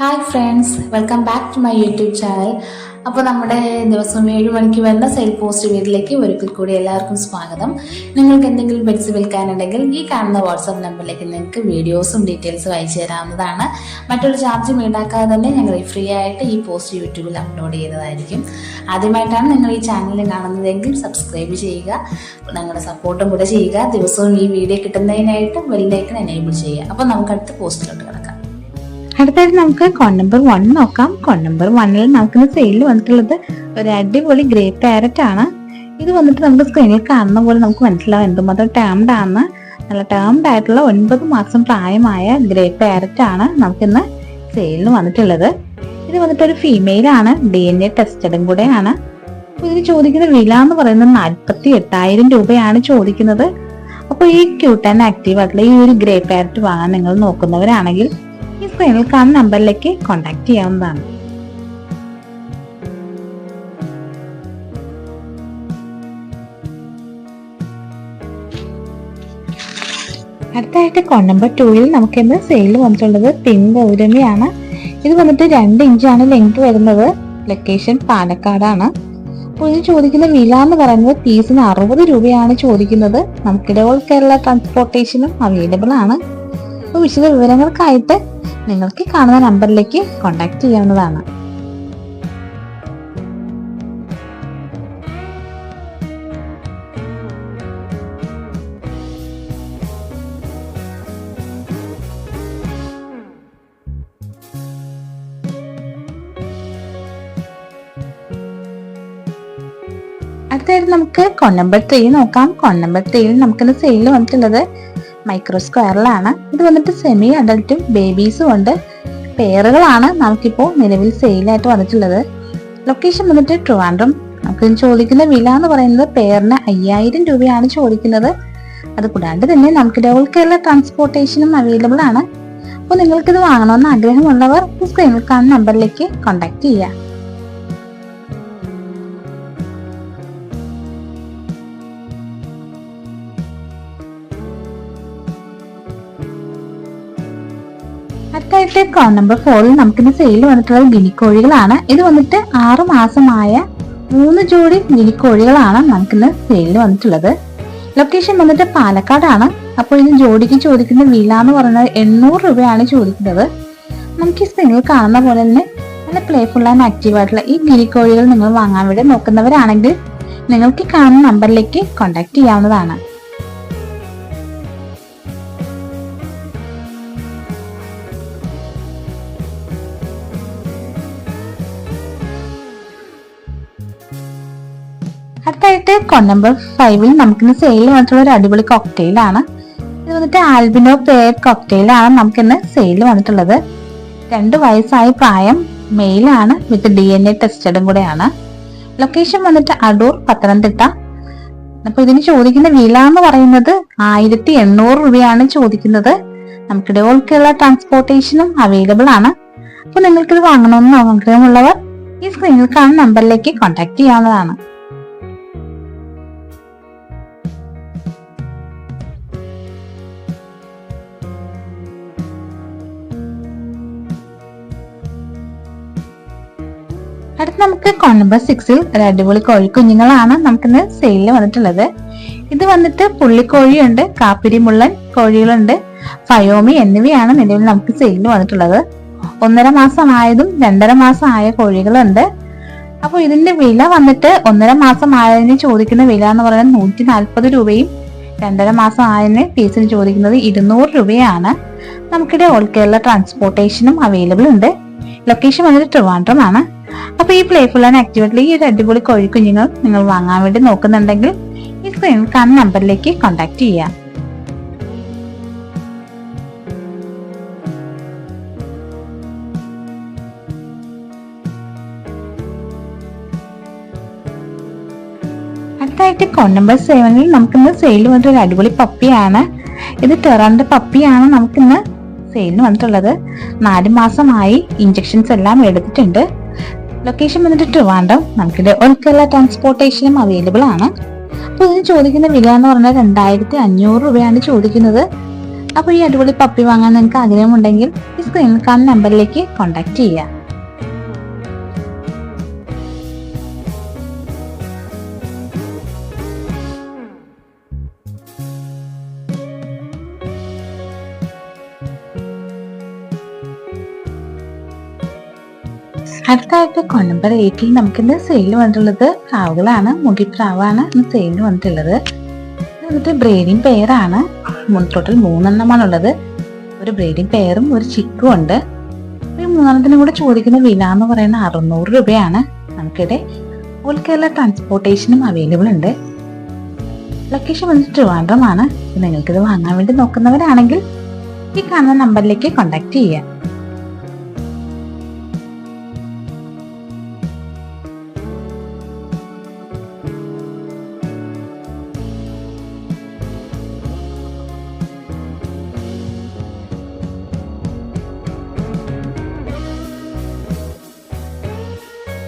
Hi friends, welcome back to my YouTube channel. അപ്പോൾ നമ്മുടെ ദിവസം 7 മണിക്ക് വരുന്ന സെയിൽ പോസ്റ്റ് വീട്ടിലേക്ക് ഒരിക്കൽ കൂടി എല്ലാവർക്കും സ്വാഗതം. നിങ്ങൾക്ക് എന്തെങ്കിലും പെറ്റ്സ് വിൽക്കാനുണ്ടെങ്കിൽ ഈ കാണുന്ന വാട്സാപ്പ് നമ്പറിലേക്ക് നിങ്ങൾക്ക് വീഡിയോസും ഡീറ്റെയിൽസും അയച്ചു തരാവുന്നതാണ്. മറ്റൊരു ചാർജും ഈടാക്കാതെ തന്നെ ഞങ്ങൾ ഫ്രീ ആയിട്ട് ഈ പോസ്റ്റ് യൂട്യൂബിൽ അപ്ലോഡ് ചെയ്യുന്നതായിരിക്കും. ആദ്യമായിട്ടാണ് നിങ്ങൾ ഈ ചാനൽ കാണുന്നതെങ്കിൽ സബ്സ്ക്രൈബ് ചെയ്യുക, ഞങ്ങളുടെ സപ്പോർട്ടും കൂടെ ചെയ്യുക. ദിവസവും ഈ വീഡിയോ കിട്ടുന്നതിനായിട്ട് ബെല്ലൈക്കൺ എനേബിൾ ചെയ്യുക. അപ്പോൾ നമുക്ക് അടുത്ത പോസ്റ്റിലോട്ട് കിടക്കാം. അടുത്തായിട്ട് നമുക്ക് കോൺ നമ്പർ 1 നോക്കാം. കോൺ നമ്പർ 1 നമുക്ക് സെയിലിൽ വന്നിട്ടുള്ളത് ഒരു അടിപൊളി ഗ്രേ പാരറ്റ് ആണ്. ഇത് വന്നിട്ട് നമുക്ക് സ്ക്രീനിൽ കാണുന്ന പോലെ നമുക്ക് മനസ്സിലാവും എന്തുമാത്രം ടേംഡ് ആണ്. നല്ല ടേംഡ് ആയിട്ടുള്ള 9 മാസം പ്രായമായ ഗ്രേ പാരറ്റ് ആണ് നമുക്കിന്ന് സെയിലിന് വന്നിട്ടുള്ളത്. ഇത് വന്നിട്ട് ഒരു ഫീമെയിൽ ആണ്, DNA ടെസ്റ്റഡും കൂടെയാണ്. ഇതിന് ചോദിക്കുന്ന വില എന്ന് പറയുന്നത് 48,000 രൂപയാണ് ചോദിക്കുന്നത്. അപ്പോൾ ഈ ക്യൂട്ട് ആൻഡ് ആക്റ്റീവ് ആയിട്ടുള്ള ഈ ഒരു ഗ്രേ പാരറ്റ് വാങ്ങാൻ നിങ്ങൾ നോക്കുന്നവരാണെങ്കിൽ ഈ സ്ക്രീനിൽ കാണുന്ന നമ്പറിലേക്ക് കോൺടാക്ട് ചെയ്യാവുന്നതാണ്. അടുത്തായിട്ട് കോൺ നമ്പർ 2 നമുക്ക് ഇന്ന് സെയിൽ വന്നിട്ടുള്ളത് പിങ്ക് ഗൗരമിയാണ്. ഇത് വന്നിട്ട് 2 ഇഞ്ചാണ് ലെങ്ത് വരുന്നത്. ലൊക്കേഷൻ പാലക്കാടാണ്. അപ്പോൾ ഇത് ചോദിക്കുന്ന വില എന്ന് പറയുന്നത് പീസിന് 60 രൂപയാണ് ചോദിക്കുന്നത്. നമുക്കിടെ ഓൾ കേരള ട്രാൻസ്പോർട്ടേഷനും അവൈലബിൾ ആണ്. അപ്പോൾ വിശദ വിവരങ്ങൾക്കായിട്ട് നിങ്ങൾക്ക് കാണുന്ന നമ്പറിലേക്ക് കോൺടാക്ട് ചെയ്യാവുന്നതാണ്. അടുത്തായിട്ട് നമുക്ക് കോൺ നമ്പർ 3 നോക്കാം. കോൺ നമ്പർ 3 നമുക്കിന്ന് സെയിൽ വന്നിട്ടുള്ളത് മൈക്രോ സ്ക്വയറിലാണ്. ഇത് വന്നിട്ട് സെമി അഡൽട്ടും ബേബീസും ഉണ്ട്. പേറുകളാണ് നമുക്കിപ്പോൾ നിലവിൽ സെയിലായിട്ട് വന്നിട്ടുള്ളത്. ലൊക്കേഷൻ വന്നിട്ട് ട്രിവാൻഡ്രം. നമുക്ക് ചോദിക്കുന്ന വില എന്ന് പറയുന്നത് പേരിന് 5,000 രൂപയാണ് ചോദിക്കുന്നത്. അത് കൂടാണ്ട് തന്നെ നമുക്ക് ഓൾ കേരള ട്രാൻസ്പോർട്ടേഷനും അവൈലബിൾ ആണ്. അപ്പോൾ നിങ്ങൾക്കിത് വാങ്ങണമെന്ന് ആഗ്രഹമുള്ളവർ സ്ക്രീനിൽ കാണുന്ന നമ്പറിലേക്ക് കോൺടാക്ട് ചെയ്യുക. അടുത്തായിട്ട് കോൺ നമ്പർ 4 നമുക്കിന്ന് സെയിൽ വന്നിട്ടുള്ളത് ഗിനിക്കോഴികളാണ്. ഇത് വന്നിട്ട് 6 മാസമായ 3 ജോഡി ഗിനിക്കോഴികളാണ് നമുക്കിന്ന് സെയിലിൽ വന്നിട്ടുള്ളത്. ലൊക്കേഷൻ വന്നിട്ട് പാലക്കാടാണ്. അപ്പോൾ ഇത് ജോഡിക്ക് ചോദിക്കുന്ന വില എന്ന് പറയുന്നത് 800 രൂപയാണ് ചോദിക്കുന്നത്. നമുക്ക് ഈ സ്ക്രീനിൽ കാണുന്ന പോലെ തന്നെ നല്ല പ്ലേഫുൾ ആൻഡ് ആക്റ്റീവ് ആയിട്ടുള്ള ഈ ഗിനിക്കോഴികൾ നിങ്ങൾ വാങ്ങാൻ വേണ്ടി നോക്കുന്നവരാണെങ്കിൽ നിങ്ങൾക്ക് കാണുന്ന നമ്പറിലേക്ക് കോൺടാക്ട് ചെയ്യാവുന്നതാണ്. അടുത്തായിട്ട് കോൺ നമ്പർ 5 നമുക്കിന്ന് സെയിൽ വന്നിട്ടുള്ള ഒരു അടിപൊളി കോക്ടെയിൽ ആണ്. ഇത് വന്നിട്ട് ആൽബിനോ പെയർ കോക്ടെയിൽ ആണ് നമുക്കിന്ന് സെയിൽ വന്നിട്ടുള്ളത്. 2 വയസ്സായ പ്രായം, മെയിലാണ്, വിത്ത് DNA ടെസ്റ്റഡും കൂടെയാണ്. ലൊക്കേഷൻ വന്നിട്ട് അടൂർ, പത്തനംതിട്ട. അപ്പൊ ഇതിന് ചോദിക്കുന്ന വില എന്ന് പറയുന്നത് 1,800 രൂപയാണ് ചോദിക്കുന്നത്. നമുക്കിടെ ഓൾ കേരള ട്രാൻസ്പോർട്ടേഷനും അവൈലബിൾ ആണ്. അപ്പൊ നിങ്ങൾക്കിത് വാങ്ങണമെന്ന് ആഗ്രഹമുള്ളവർ ഈ സ്ക്രീനിൽ കാണുന്ന നമ്പറിലേക്ക് കോൺടാക്ട് ചെയ്യാവുന്നതാണ്. അടുത്ത് നമുക്ക് കോൺ നമ്പർ 6 ഒരു അടിപൊളി കോഴിക്കുഞ്ഞുങ്ങളാണ് നമുക്കിന്ന് സെയിലിൽ വന്നിട്ടുള്ളത്. ഇത് വന്നിട്ട് പുള്ളിക്കോഴിയുണ്ട്, കാപ്പിരി മുള്ളൻ കോഴികളുണ്ട്, ഫയോമി എന്നിവയാണ് നിലവിൽ നമുക്ക് സെയിലിൽ വന്നിട്ടുള്ളത്. 1.5 മാസം ആയതും 2.5 മാസം ആയ കോഴികളുണ്ട്. അപ്പോൾ ഇതിന്റെ വില വന്നിട്ട് 1.5 മാസം ആയതിന് ചോദിക്കുന്ന വില എന്ന് പറയുന്നത് 140 രൂപയും 2.5 മാസം ആയതിന് പീസിന് ചോദിക്കുന്നത് 200 രൂപയാണ്. നമുക്കിടെ ഓൾ കേരള ട്രാൻസ്പോർട്ടേഷനും അവൈലബിൾ ഉണ്ട്. ലൊക്കേഷൻ വന്നിട്ട് ട്രിവാൻഡ്രം ആണ്. അപ്പൊ ഈ പ്ലേഫുൾ ആൻഡ് ആക്റ്റീവായിട്ടുള്ള ഈ ഒരു അടിപൊളി കോഴിക്കുഞ്ഞുങ്ങൾ നിങ്ങൾ വാങ്ങാൻ വേണ്ടി നോക്കുന്നുണ്ടെങ്കിൽ ഈ സ്ക്രീനിൽ കാണുന്ന നമ്പറിലേക്ക് കോൺടാക്ട് ചെയ്യാം. അടുത്തായിട്ട് കോൺ നമ്പർ 7 നമുക്കിന്ന് സെയിൽ വന്നിട്ട് ഒരു അടിപൊളി പപ്പിയാണ്. ഇത് ടെറാന്റെ പപ്പിയാണ് നമുക്കിന്ന് സെയിലിന് വന്നിട്ടുള്ളത്. 4 മാസമായി, ഇഞ്ചക്ഷൻസ് എല്ലാം എടുത്തിട്ടുണ്ട്. ലൊക്കേഷൻ വന്നിട്ട് ട്രിവാൻഡ്രം. നമുക്കിത് ഓൾ കേരള ട്രാൻസ്പോർട്ടേഷനും അവൈലബിൾ ആണ്. അപ്പൊ ഇതിന് ചോദിക്കുന്ന വില എന്ന് പറഞ്ഞാൽ 2500 രൂപയാണ് ചോദിക്കുന്നത്. അപ്പൊ ഈ അടിപൊളി പപ്പി വാങ്ങാൻ നിങ്ങൾക്ക് ആഗ്രഹമുണ്ടെങ്കിൽ ഈ സ്ക്രീനിൽ കാണുന്ന നമ്പറിലേക്ക് കോൺടാക്ട് ചെയ്യാം. അടുത്തായിട്ട് നമ്പർ 8 നമുക്കിന്ന് സെയിൽ വന്നിട്ടുള്ളത് പ്രാവുകളാണ്. മുടിപ്രാവാണ് ഇന്ന് സെയിൽ വന്നിട്ടുള്ളത്. എന്നിട്ട് ബ്രീഡിംഗ് പെയറാണ്. ടോട്ടൽ 3 എണ്ണമാണുള്ളത്. ഒരു ബ്രീഡിംഗ് പെയറും ഒരു ചിക്കും ഉണ്ട്. ഈ 3 എണ്ണത്തിനും കൂടെ ചോദിക്കുന്ന വില എന്ന് പറയുന്നത് 600 രൂപയാണ്. നമുക്കിവിടെ ഓൾ കേരള ട്രാൻസ്പോർട്ടേഷനും അവൈലബിൾ ഉണ്ട്. ലൊക്കേഷൻ വന്നിട്ട് ട്രിവാൻഡ്രം ആണ്. നിങ്ങൾക്കിത് വാങ്ങാൻ വേണ്ടി നോക്കുന്നവരാണെങ്കിൽ ഈ കാണുന്ന നമ്പറിലേക്ക് കോൺടാക്ട് ചെയ്യാം.